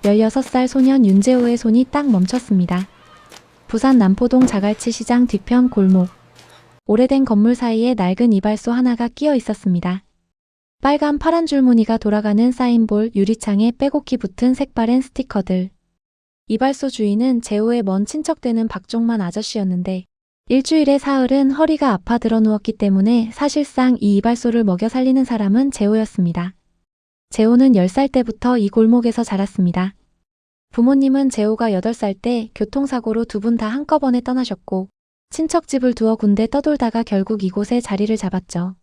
16살 소년 윤재호의 손이 딱 멈췄습니다. 부산 남포동 자갈치 시장 뒤편 골목. 오래된 건물 사이에 낡은 이발소 하나가 끼어 있었습니다. 빨간 파란 줄무늬가 돌아가는 사인볼, 유리창에 빼곡히 붙은 색바랜 스티커들. 이발소 주인은 재호의 먼 친척 되는 박종만 아저씨였는데 일주일에 사흘은 허리가 아파 들어 누웠기 때문에 사실상 이 이발소를 먹여 살리는 사람은 재호였습니다. 재호는 10살 때부터 이 골목에서 자랐습니다. 부모님은 재호가 8살 때 교통사고로 두 분 다 한꺼번에 떠나셨고 친척 집을 두어 군데 떠돌다가 결국 이곳에 자리를 잡았죠.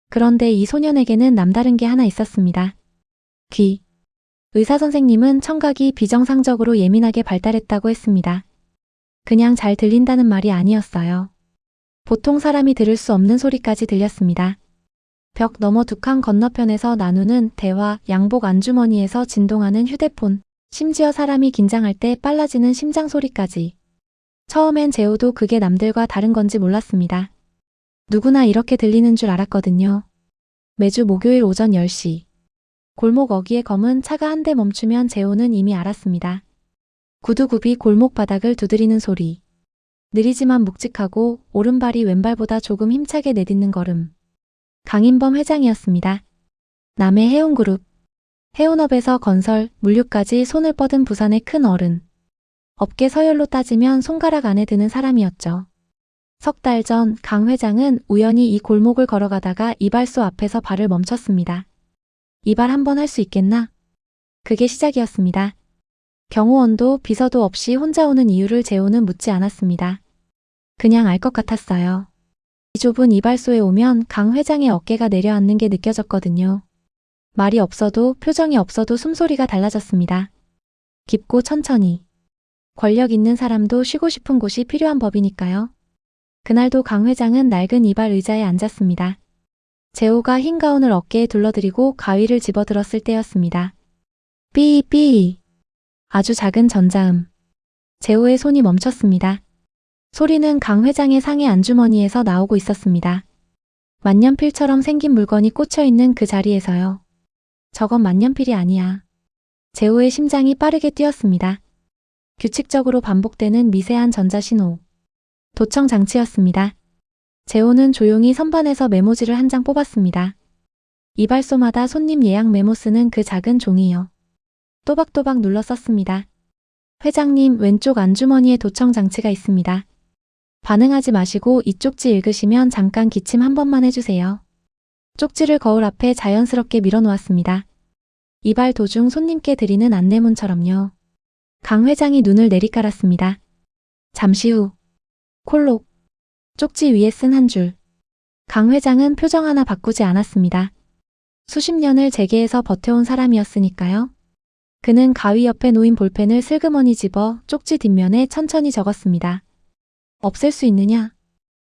그런데 이 소년에게는 남다른 게 하나 있었습니다. 귀. 의사 선생님은 청각이 비정상적으로 예민하게 발달했다고 했습니다. 그냥 잘 들린다는 말이 아니었어요. 보통 사람이 들을 수 없는 소리까지 들렸습니다. 벽 너머 두 칸 건너편에서 나누는 대화, 양복 안주머니에서 진동하는 휴대폰, 심지어 사람이 긴장할 때 빨라지는 심장 소리까지. 처음엔 재호도 그게 남들과 다른 건지 몰랐습니다. 누구나 이렇게 들리는 줄 알았거든요. 매주 목요일 오전 10시. 골목 어귀의 검은 차가 한 대 멈추면 재호는 이미 알았습니다. 구두굽이 골목 바닥을 두드리는 소리. 느리지만 묵직하고 오른발이 왼발보다 조금 힘차게 내딛는 걸음. 강인범 회장이었습니다. 남해 해운그룹. 해운업에서 건설, 물류까지 손을 뻗은 부산의 큰 어른. 업계 서열로 따지면 손가락 안에 드는 사람이었죠. 석 달 전 강 회장은 우연히 이 골목을 걸어가다가 이발소 앞에서 발을 멈췄습니다. 이발 한번 할 수 있겠나? 그게 시작이었습니다. 경호원도 비서도 없이 혼자 오는 이유를 재호는 묻지 않았습니다. 그냥 알 것 같았어요. 이 좁은 이발소에 오면 강 회장의 어깨가 내려앉는 게 느껴졌거든요. 말이 없어도 표정이 없어도 숨소리가 달라졌습니다. 깊고 천천히. 권력 있는 사람도 쉬고 싶은 곳이 필요한 법이니까요. 그날도 강 회장은 낡은 이발 의자에 앉았습니다. 재호가 흰 가운을 어깨에 둘러들이고 가위를 집어들었을 때였습니다. 삐삐. 아주 작은 전자음. 재호의 손이 멈췄습니다. 소리는 강 회장의 상의 안주머니에서 나오고 있었습니다. 만년필처럼 생긴 물건이 꽂혀있는 그 자리에서요. 저건 만년필이 아니야. 재호의 심장이 빠르게 뛰었습니다. 규칙적으로 반복되는 미세한 전자신호. 도청 장치였습니다. 재호는 조용히 선반에서 메모지를 한 장 뽑았습니다. 이발소마다 손님 예약 메모 쓰는 그 작은 종이요. 또박또박 눌러 썼습니다. 회장님, 왼쪽 안주머니에 도청 장치가 있습니다. 반응하지 마시고 이 쪽지 읽으시면 잠깐 기침 한 번만 해주세요. 쪽지를 거울 앞에 자연스럽게 밀어놓았습니다. 이발 도중 손님께 드리는 안내문처럼요. 강 회장이 눈을 내리깔았습니다. 잠시 후. 콜록. 쪽지 위에 쓴 한 줄. 강 회장은 표정 하나 바꾸지 않았습니다. 수십 년을 재계에서 버텨온 사람이었으니까요. 그는 가위 옆에 놓인 볼펜을 슬그머니 집어 쪽지 뒷면에 천천히 적었습니다. 없앨 수 있느냐?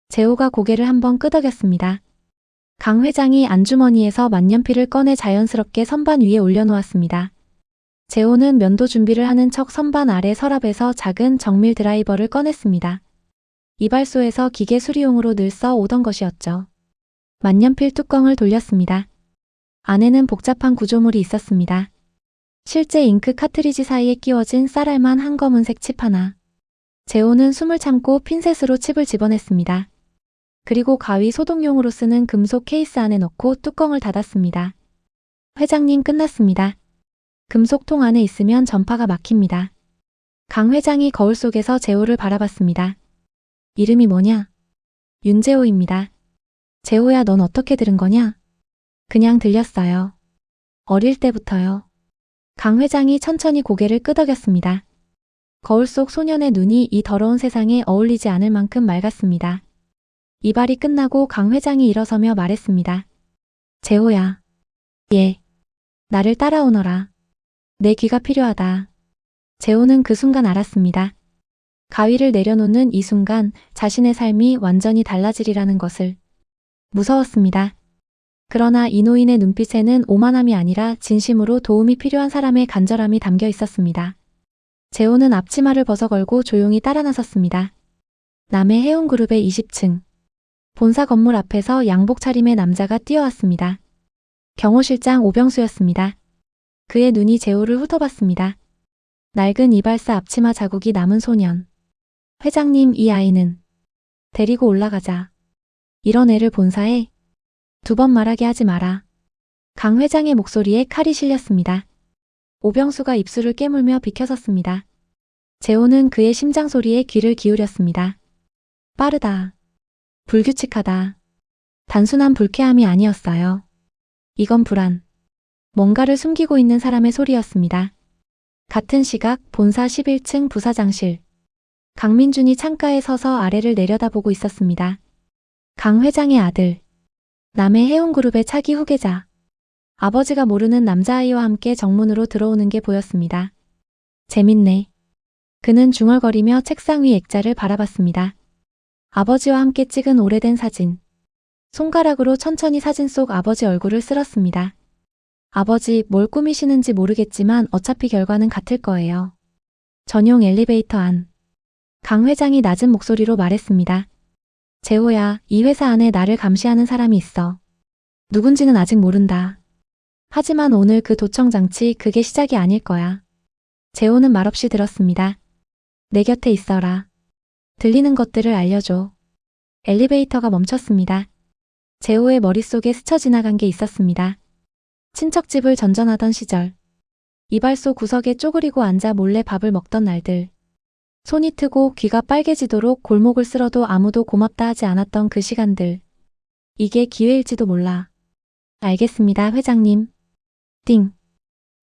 재호가 고개를 한번 끄덕였습니다. 강 회장이 안주머니에서 만년필을 꺼내 자연스럽게 선반 위에 올려놓았습니다. 재호는 면도 준비를 하는 척 선반 아래 서랍에서 작은 정밀 드라이버를 꺼냈습니다. 이발소에서 기계 수리용으로 늘 써오던 것이었죠. 만년필 뚜껑을 돌렸습니다. 안에는 복잡한 구조물이 있었습니다. 실제 잉크 카트리지 사이에 끼워진 쌀알만 한 검은색 칩 하나. 재호는 숨을 참고 핀셋으로 칩을 집어냈습니다. 그리고 가위 소독용으로 쓰는 금속 케이스 안에 넣고 뚜껑을 닫았습니다. 회장님, 끝났습니다. 금속통 안에 있으면 전파가 막힙니다. 강 회장이 거울 속에서 재호를 바라봤습니다. 이름이 뭐냐? 윤재호입니다. 재호야, 넌 어떻게 들은 거냐? 그냥 들렸어요. 어릴 때부터요. 강 회장이 천천히 고개를 끄덕였습니다. 거울 속 소년의 눈이 이 더러운 세상에 어울리지 않을 만큼 맑았습니다. 이발이 끝나고 강 회장이 일어서며 말했습니다. 재호야. 예. 나를 따라오너라. 내 귀가 필요하다. 재호는 그 순간 알았습니다. 가위를 내려놓는 이 순간 자신의 삶이 완전히 달라지리라는 것을. 무서웠습니다. 그러나 이 노인의 눈빛에는 오만함이 아니라 진심으로 도움이 필요한 사람의 간절함이 담겨 있었습니다. 재호는 앞치마를 벗어걸고 조용히 따라 나섰습니다. 남해 해운그룹의 20층. 본사 건물 앞에서 양복 차림의 남자가 뛰어왔습니다. 경호실장 오병수였습니다. 그의 눈이 재호를 훑어봤습니다. 낡은 이발사 앞치마 자국이 남은 소년. 회장님, 이 아이는 데리고 올라가자. 이런 애를 본사에 2번 말하게 하지 마라. 강 회장의 목소리에 칼이 실렸습니다. 오병수가 입술을 깨물며 비켜섰습니다. 재호는 그의 심장 소리에 귀를 기울였습니다. 빠르다. 불규칙하다. 단순한 불쾌함이 아니었어요. 이건 불안. 뭔가를 숨기고 있는 사람의 소리였습니다. 같은 시각 본사 11층 부사장실. 강민준이 창가에 서서 아래를 내려다보고 있었습니다. 강 회장의 아들. 남해 해운그룹의 차기 후계자. 아버지가 모르는 남자아이와 함께 정문으로 들어오는 게 보였습니다. 재밌네. 그는 중얼거리며 책상 위 액자를 바라봤습니다. 아버지와 함께 찍은 오래된 사진. 손가락으로 천천히 사진 속 아버지 얼굴을 쓸었습니다. 아버지, 뭘 꾸미시는지 모르겠지만 어차피 결과는 같을 거예요. 전용 엘리베이터 안. 강 회장이 낮은 목소리로 말했습니다. 재호야, 이 회사 안에 나를 감시하는 사람이 있어. 누군지는 아직 모른다. 하지만 오늘 그 도청장치 그게 시작이 아닐 거야. 재호는 말없이 들었습니다. 내 곁에 있어라. 들리는 것들을 알려줘. 엘리베이터가 멈췄습니다. 재호의 머릿속에 스쳐 지나간 게 있었습니다. 친척집을 전전하던 시절. 이발소 구석에 쪼그리고 앉아 몰래 밥을 먹던 날들. 손이 트고 귀가 빨개지도록 골목을 쓸어도 아무도 고맙다 하지 않았던 그 시간들. 이게 기회일지도 몰라. 알겠습니다, 회장님. 띵.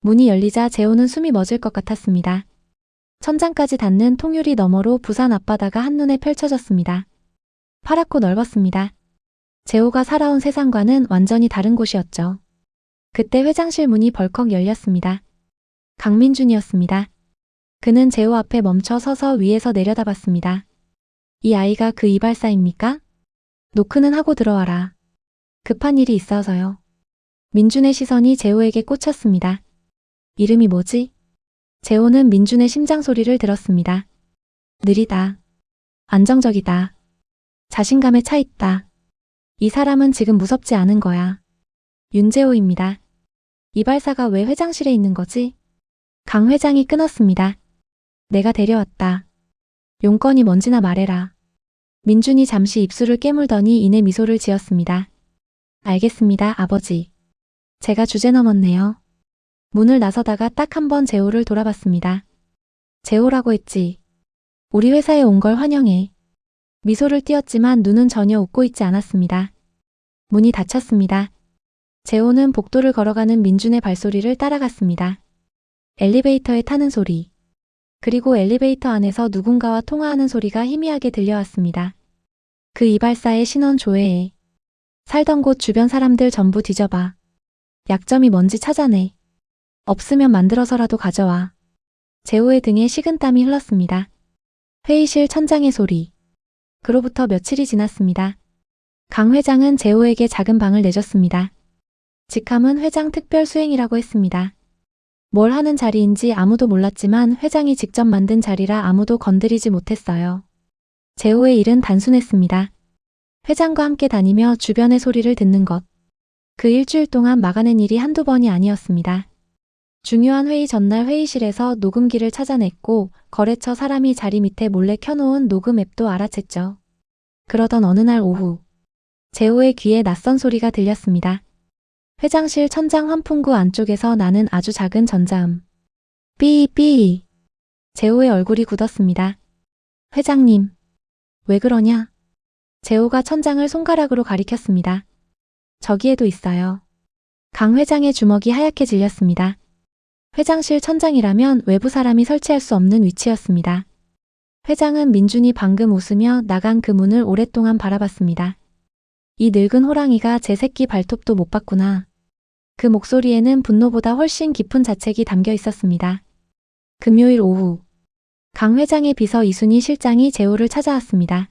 문이 열리자 재호는 숨이 멎을 것 같았습니다. 천장까지 닿는 통유리 너머로 부산 앞바다가 한눈에 펼쳐졌습니다. 파랗고 넓었습니다. 재호가 살아온 세상과는 완전히 다른 곳이었죠. 그때 회장실 문이 벌컥 열렸습니다. 강민준이었습니다. 그는 재호 앞에 멈춰 서서 위에서 내려다봤습니다. 이 아이가 그 이발사입니까? 노크는 하고 들어와라. 급한 일이 있어서요. 민준의 시선이 재호에게 꽂혔습니다. 이름이 뭐지? 재호는 민준의 심장 소리를 들었습니다. 느리다. 안정적이다. 자신감에 차 있다. 이 사람은 지금 무섭지 않은 거야. 윤재호입니다. 이발사가 왜 회장실에 있는 거지? 강 회장이 끊었습니다. 내가 데려왔다. 용건이 뭔지나 말해라. 민준이 잠시 입술을 깨물더니 이내 미소를 지었습니다. 알겠습니다, 아버지. 제가 주제 넘었네요. 문을 나서다가 딱 한 번 재호를 돌아봤습니다. 재호라고 했지. 우리 회사에 온 걸 환영해. 미소를 띄었지만 눈은 전혀 웃고 있지 않았습니다. 문이 닫혔습니다. 재호는 복도를 걸어가는 민준의 발소리를 따라갔습니다. 엘리베이터에 타는 소리. 그리고 엘리베이터 안에서 누군가와 통화하는 소리가 희미하게 들려왔습니다. 그 이발사의 신원 조회해. 살던 곳 주변 사람들 전부 뒤져봐. 약점이 뭔지 찾아내. 없으면 만들어서라도 가져와. 재호의 등에 식은땀이 흘렀습니다. 회의실 천장의 소리. 그로부터 며칠이 지났습니다. 강 회장은 재호에게 작은 방을 내줬습니다. 직함은 회장 특별 수행이라고 했습니다. 뭘 하는 자리인지 아무도 몰랐지만 회장이 직접 만든 자리라 아무도 건드리지 못했어요. 재호의 일은 단순했습니다. 회장과 함께 다니며 주변의 소리를 듣는 것. 그 일주일 동안 막아낸 일이 한두 번이 아니었습니다. 중요한 회의 전날 회의실에서 녹음기를 찾아냈고 거래처 사람이 자리 밑에 몰래 켜놓은 녹음 앱도 알아챘죠. 그러던 어느 날 오후 재호의 귀에 낯선 소리가 들렸습니다. 회장실 천장 환풍구 안쪽에서 나는 아주 작은 전자음. 삐삐. 재호의 얼굴이 굳었습니다. 회장님. 왜 그러냐? 재호가 천장을 손가락으로 가리켰습니다. 저기에도 있어요. 강 회장의 주먹이 하얗게 질렸습니다. 회장실 천장이라면 외부 사람이 설치할 수 없는 위치였습니다. 회장은 민준이 방금 웃으며 나간 그 문을 오랫동안 바라봤습니다. 이 늙은 호랑이가 제 새끼 발톱도 못 봤구나. 그 목소리에는 분노보다 훨씬 깊은 자책이 담겨 있었습니다. 금요일 오후 강 회장의 비서 이순희 실장이 재호를 찾아왔습니다.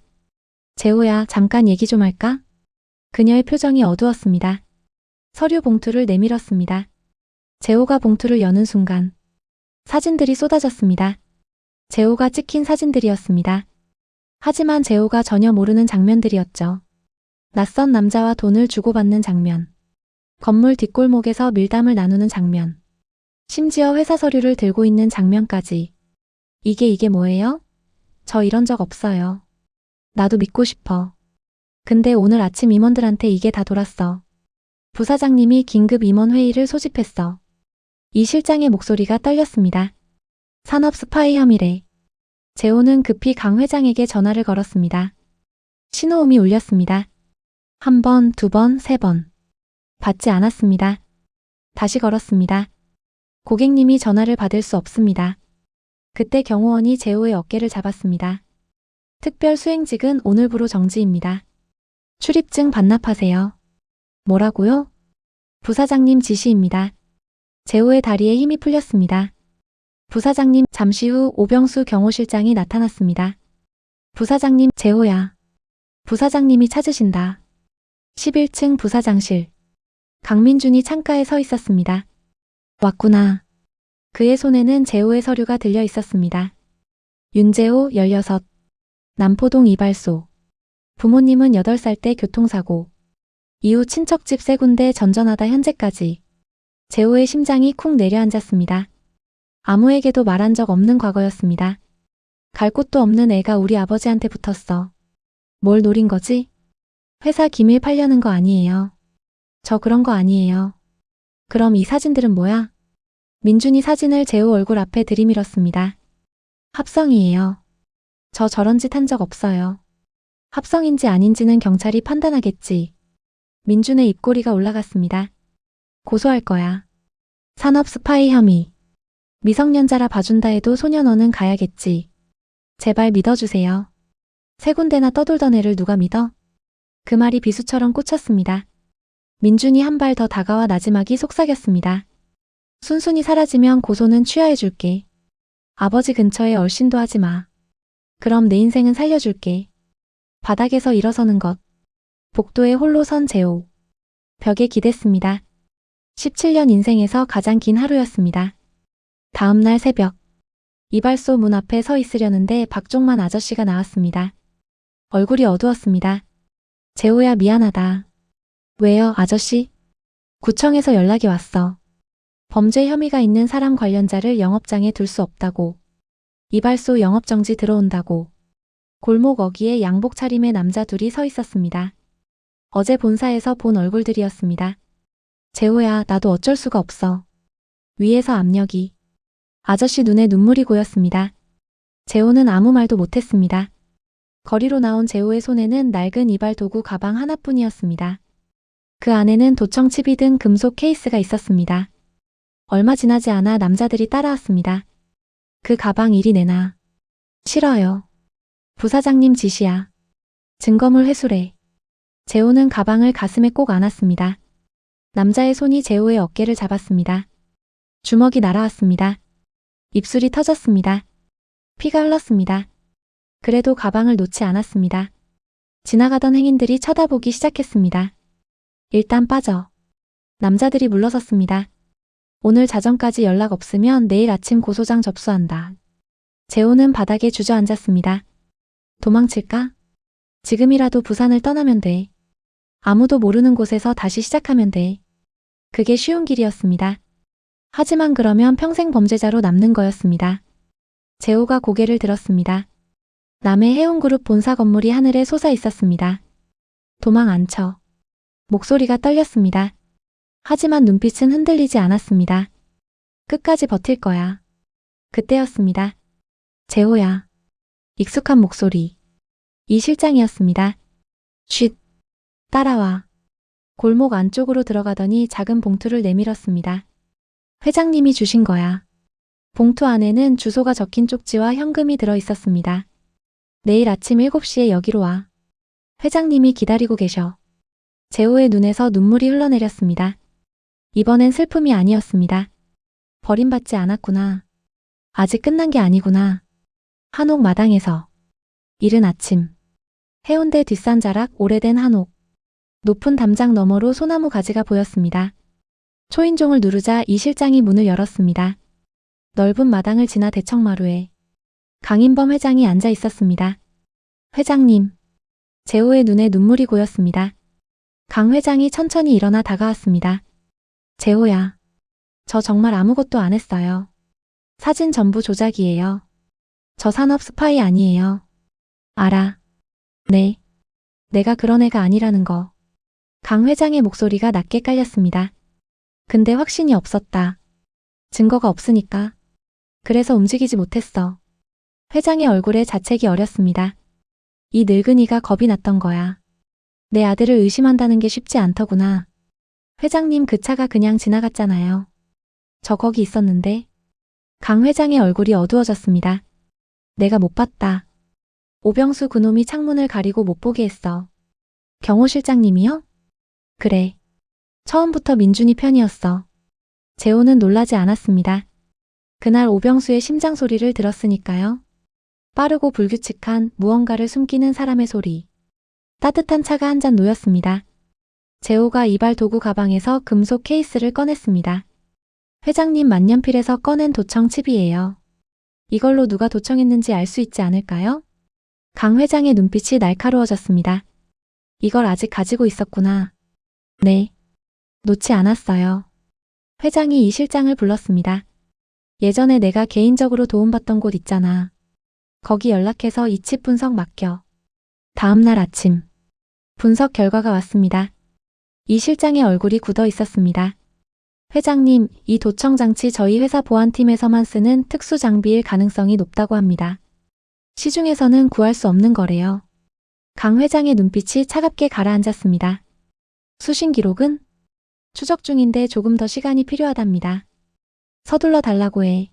재호야, 잠깐 얘기 좀 할까? 그녀의 표정이 어두웠습니다. 서류 봉투를 내밀었습니다. 재호가 봉투를 여는 순간 사진들이 쏟아졌습니다. 재호가 찍힌 사진들이었습니다. 하지만 재호가 전혀 모르는 장면들이었죠. 낯선 남자와 돈을 주고받는 장면. 건물 뒷골목에서 밀담을 나누는 장면. 심지어 회사 서류를 들고 있는 장면까지. 이게 뭐예요? 저 이런 적 없어요. 나도 믿고 싶어. 근데 오늘 아침 임원들한테 이게 다 돌았어. 부사장님이 긴급 임원 회의를 소집했어. 이 실장의 목소리가 떨렸습니다. 산업 스파이 혐의래. 재호는 급히 강 회장에게 전화를 걸었습니다. 신호음이 울렸습니다. 한 번, 두 번, 세 번. 받지 않았습니다. 다시 걸었습니다. 고객님이 전화를 받을 수 없습니다. 그때 경호원이 재호의 어깨를 잡았습니다. 특별 수행직은 오늘부로 정지입니다. 출입증 반납하세요. 뭐라고요? 부사장님 지시입니다. 재호의 다리에 힘이 풀렸습니다. 부사장님, 잠시 후 오병수 경호실장이 나타났습니다. 부사장님, 재호야. 부사장님이 찾으신다. 11층 부사장실. 강민준이 창가에 서 있었습니다. 왔구나. 그의 손에는 재호의 서류가 들려 있었습니다. 윤재호 16. 남포동 이발소. 부모님은 8살 때 교통사고. 이후 친척집 3군데 전전하다 현재까지. 재호의 심장이 쿵 내려앉았습니다. 아무에게도 말한 적 없는 과거였습니다. 갈 곳도 없는 애가 우리 아버지한테 붙었어. 뭘 노린 거지? 회사 기밀 팔려는 거 아니에요. 저 그런 거 아니에요. 그럼 이 사진들은 뭐야? 민준이 사진을 재호 얼굴 앞에 들이밀었습니다. 합성이에요. 저 저런 짓 한 적 없어요. 합성인지 아닌지는 경찰이 판단하겠지. 민준의 입꼬리가 올라갔습니다. 고소할 거야. 산업 스파이 혐의. 미성년자라 봐준다 해도 소년원은 가야겠지. 제발 믿어주세요. 3군데나 떠돌던 애를 누가 믿어? 그 말이 비수처럼 꽂혔습니다. 민준이 한 발 더 다가와 나지막이 속삭였습니다. 순순히 사라지면 고소는 취하해줄게. 아버지 근처에 얼씬도 하지 마. 그럼 내 인생은 살려줄게. 바닥에서 일어서는 것. 복도에 홀로 선 재호. 벽에 기댔습니다. 17년 인생에서 가장 긴 하루였습니다. 다음 날 새벽. 이발소 문 앞에 서 있으려는데 박종만 아저씨가 나왔습니다. 얼굴이 어두웠습니다. 재호야 미안하다. 왜요 아저씨? 구청에서 연락이 왔어. 범죄 혐의가 있는 사람 관련자를 영업장에 둘 수 없다고. 이발소 영업정지 들어온다고. 골목 어귀에 양복 차림의 남자 둘이 서 있었습니다. 어제 본사에서 본 얼굴들이었습니다. 재호야 나도 어쩔 수가 없어. 위에서 압력이. 아저씨 눈에 눈물이 고였습니다. 재호는 아무 말도 못했습니다. 거리로 나온 재호의 손에는 낡은 이발 도구 가방 하나뿐이었습니다. 그 안에는 도청 칩이 든 금속 케이스가 있었습니다. 얼마 지나지 않아 남자들이 따라왔습니다. 그 가방 이리 내놔. 싫어요. 부사장님 지시야. 증거물 회수래. 재호는 가방을 가슴에 꼭 안았습니다. 남자의 손이 재호의 어깨를 잡았습니다. 주먹이 날아왔습니다. 입술이 터졌습니다. 피가 흘렀습니다. 그래도 가방을 놓지 않았습니다. 지나가던 행인들이 쳐다보기 시작했습니다. 일단 빠져. 남자들이 물러섰습니다. 오늘 자정까지 연락 없으면 내일 아침 고소장 접수한다. 재호는 바닥에 주저앉았습니다. 도망칠까? 지금이라도 부산을 떠나면 돼. 아무도 모르는 곳에서 다시 시작하면 돼. 그게 쉬운 길이었습니다. 하지만 그러면 평생 범죄자로 남는 거였습니다. 재호가 고개를 들었습니다. 남해 해운그룹 본사 건물이 하늘에 솟아 있었습니다. 도망 안 쳐. 목소리가 떨렸습니다. 하지만 눈빛은 흔들리지 않았습니다. 끝까지 버틸 거야. 그때였습니다. 재호야. 익숙한 목소리. 이 실장이었습니다. 쉿. 따라와. 골목 안쪽으로 들어가더니 작은 봉투를 내밀었습니다. 회장님이 주신 거야. 봉투 안에는 주소가 적힌 쪽지와 현금이 들어 있었습니다. 내일 아침 7시에 여기로 와. 회장님이 기다리고 계셔. 재호의 눈에서 눈물이 흘러내렸습니다. 이번엔 슬픔이 아니었습니다. 버림받지 않았구나. 아직 끝난 게 아니구나. 한옥 마당에서. 이른 아침. 해운대 뒷산자락 오래된 한옥. 높은 담장 너머로 소나무 가지가 보였습니다. 초인종을 누르자 이 실장이 문을 열었습니다. 넓은 마당을 지나 대청마루에 강인범 회장이 앉아 있었습니다. 회장님. 재호의 눈에 눈물이 고였습니다. 강 회장이 천천히 일어나 다가왔습니다. 재호야. 저 정말 아무것도 안 했어요. 사진 전부 조작이에요. 저 산업 스파이 아니에요. 알아. 네. 내가 그런 애가 아니라는 거. 강 회장의 목소리가 낮게 깔렸습니다. 근데 확신이 없었다. 증거가 없으니까. 그래서 움직이지 못했어. 회장의 얼굴에 자책이 어렸습니다. 이 늙은이가 겁이 났던 거야. 내 아들을 의심한다는 게 쉽지 않더구나. 회장님 그 차가 그냥 지나갔잖아요. 저 거기 있었는데. 강 회장의 얼굴이 어두워졌습니다. 내가 못 봤다. 오병수 그놈이 창문을 가리고 못 보게 했어. 경호 실장님이요? 그래. 처음부터 민준이 편이었어. 재호는 놀라지 않았습니다. 그날 오병수의 심장 소리를 들었으니까요. 빠르고 불규칙한 무언가를 숨기는 사람의 소리. 따뜻한 차가 한 잔 놓였습니다. 재호가 이발 도구 가방에서 금속 케이스를 꺼냈습니다. 회장님 만년필에서 꺼낸 도청 칩이에요. 이걸로 누가 도청했는지 알 수 있지 않을까요? 강 회장의 눈빛이 날카로워졌습니다. 이걸 아직 가지고 있었구나. 네. 놓지 않았어요. 회장이 이 실장을 불렀습니다. 예전에 내가 개인적으로 도움받던 곳 있잖아. 거기 연락해서 이 칩 분석 맡겨. 다음 날 아침. 분석 결과가 왔습니다. 이 실장의 얼굴이 굳어 있었습니다. 회장님, 이 도청 장치 저희 회사 보안팀에서만 쓰는 특수 장비일 가능성이 높다고 합니다. 시중에서는 구할 수 없는 거래요. 강 회장의 눈빛이 차갑게 가라앉았습니다. 수신 기록은? 추적 중인데 조금 더 시간이 필요하답니다. 서둘러 달라고 해.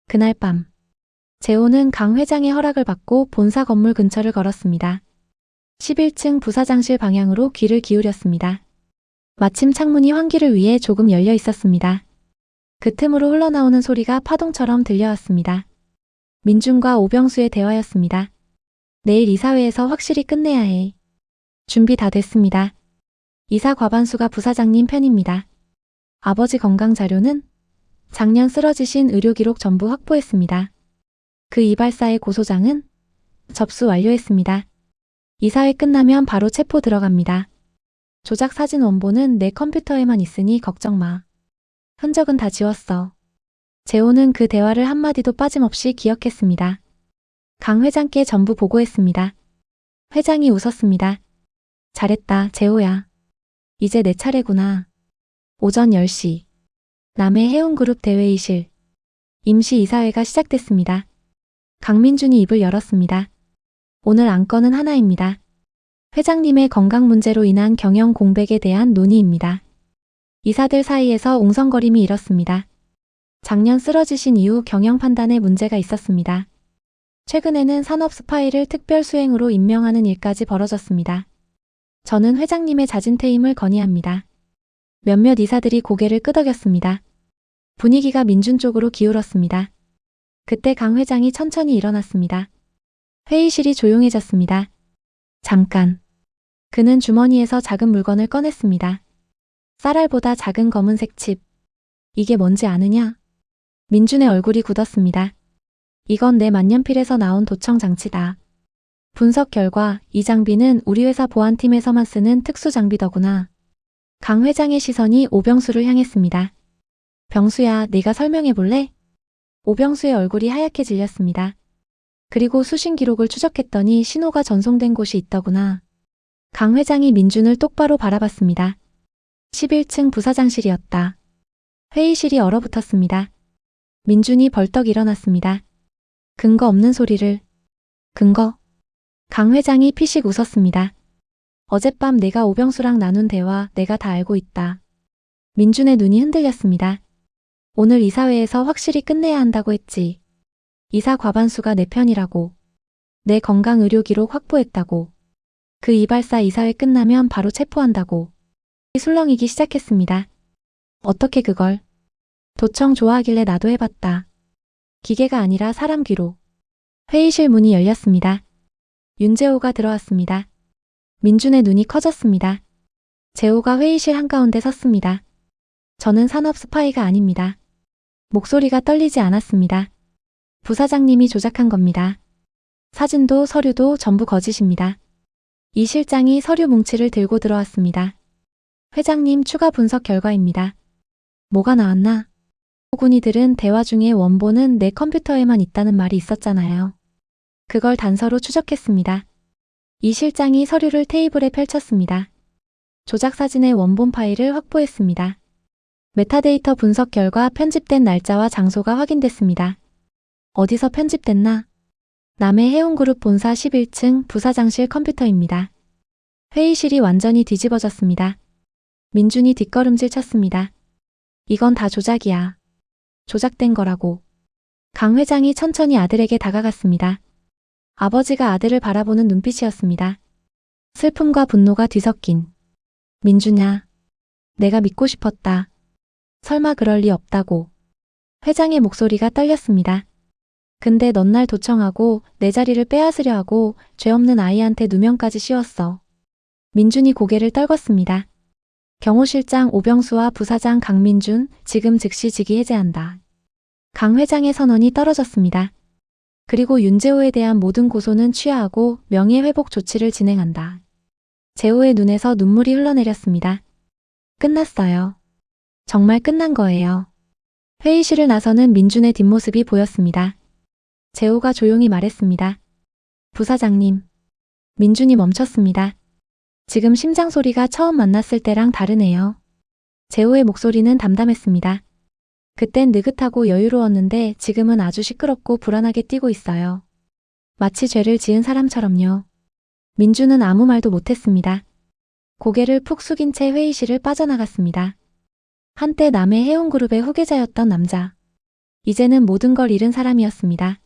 그날 밤. 재호는 강 회장의 허락을 받고 본사 건물 근처를 걸었습니다. 11층 부사장실 방향으로 귀를 기울였습니다. 마침 창문이 환기를 위해 조금 열려 있었습니다. 그 틈으로 흘러나오는 소리가 파동처럼 들려왔습니다. 민준과 오병수의 대화였습니다. 내일 이사회에서 확실히 끝내야 해. 준비 다 됐습니다. 이사 과반수가 부사장님 편입니다. 아버지 건강 자료는? 작년 쓰러지신 의료 기록 전부 확보했습니다. 그 이발사의 고소장은? 접수 완료했습니다. 이사회 끝나면 바로 체포 들어갑니다. 조작 사진 원본은 내 컴퓨터에만 있으니 걱정 마. 흔적은 다 지웠어. 재호는 그 대화를 한마디도 빠짐없이 기억했습니다. 강 회장께 전부 보고했습니다. 회장이 웃었습니다. 잘했다, 재호야. 이제 내 차례구나. 오전 10시. 남해 해운그룹 대회의실. 임시 이사회가 시작됐습니다. 강민준이 입을 열었습니다. 오늘 안건은 하나입니다. 회장님의 건강 문제로 인한 경영 공백에 대한 논의입니다. 이사들 사이에서 웅성거림이 일었습니다. 작년 쓰러지신 이후 경영 판단에 문제가 있었습니다. 최근에는 산업 스파이를 특별 수행으로 임명하는 일까지 벌어졌습니다. 저는 회장님의 자진 퇴임을 건의합니다. 몇몇 이사들이 고개를 끄덕였습니다. 분위기가 민준 쪽으로 기울었습니다. 그때 강 회장이 천천히 일어났습니다. 회의실이 조용해졌습니다. 잠깐. 그는 주머니에서 작은 물건을 꺼냈습니다. 쌀알보다 작은 검은색 칩. 이게 뭔지 아느냐? 민준의 얼굴이 굳었습니다. 이건 내 만년필에서 나온 도청 장치다. 분석 결과 이 장비는 우리 회사 보안팀에서만 쓰는 특수 장비더구나. 강 회장의 시선이 오병수를 향했습니다. 병수야, 네가 설명해 볼래? 오병수의 얼굴이 하얗게 질렸습니다. 그리고 수신 기록을 추적했더니 신호가 전송된 곳이 있더구나. 강 회장이 민준을 똑바로 바라봤습니다. 11층 부사장실이었다. 회의실이 얼어붙었습니다. 민준이 벌떡 일어났습니다. 근거 없는 소리를. 근거? 강 회장이 피식 웃었습니다. 어젯밤 내가 오병수랑 나눈 대화 내가 다 알고 있다. 민준의 눈이 흔들렸습니다. 오늘 이사회에서 확실히 끝내야 한다고 했지. 이사 과반수가 내 편이라고. 내 건강 의료 기록 확보했다고. 그 이발사 이사회 끝나면 바로 체포한다고. 술렁이기 시작했습니다. 어떻게 그걸? 도청 좋아하길래 나도 해봤다. 기계가 아니라 사람 귀로. 회의실 문이 열렸습니다. 윤재호가 들어왔습니다. 민준의 눈이 커졌습니다. 재호가 회의실 한가운데 섰습니다. 저는 산업 스파이가 아닙니다. 목소리가 떨리지 않았습니다. 부사장님이 조작한 겁니다. 사진도 서류도 전부 거짓입니다. 이 실장이 서류 뭉치를 들고 들어왔습니다. 회장님 추가 분석 결과입니다. 뭐가 나왔나? 군이들은 대화 중에 원본은 내 컴퓨터에만 있다는 말이 있었잖아요. 그걸 단서로 추적했습니다. 이 실장이 서류를 테이블에 펼쳤습니다. 조작 사진의 원본 파일을 확보했습니다. 메타데이터 분석 결과 편집된 날짜와 장소가 확인됐습니다. 어디서 편집됐나? 남해 해운그룹 본사 11층 부사장실 컴퓨터입니다. 회의실이 완전히 뒤집어졌습니다. 민준이 뒷걸음질 쳤습니다. 이건 다 조작이야. 조작된 거라고. 강 회장이 천천히 아들에게 다가갔습니다. 아버지가 아들을 바라보는 눈빛이었습니다. 슬픔과 분노가 뒤섞인. 민준아, 내가 믿고 싶었다. 설마 그럴 리 없다고. 회장의 목소리가 떨렸습니다. 근데 넌 날 도청하고 내 자리를 빼앗으려 하고 죄 없는 아이한테 누명까지 씌웠어. 민준이 고개를 떨궜습니다. 경호실장 오병수와 부사장 강민준 지금 즉시 직위 해제한다. 강 회장의 선언이 떨어졌습니다. 그리고 윤재호에 대한 모든 고소는 취하하고 명예회복 조치를 진행한다. 재호의 눈에서 눈물이 흘러내렸습니다. 끝났어요. 정말 끝난 거예요. 회의실을 나서는 민준의 뒷모습이 보였습니다. 재호가 조용히 말했습니다. 부사장님. 민준이 멈췄습니다. 지금 심장 소리가 처음 만났을 때랑 다르네요. 재호의 목소리는 담담했습니다. 그땐 느긋하고 여유로웠는데 지금은 아주 시끄럽고 불안하게 뛰고 있어요. 마치 죄를 지은 사람처럼요. 민준은 아무 말도 못했습니다. 고개를 푹 숙인 채 회의실을 빠져나갔습니다. 한때 남해 해운그룹의 후계자였던 남자. 이제는 모든 걸 잃은 사람이었습니다.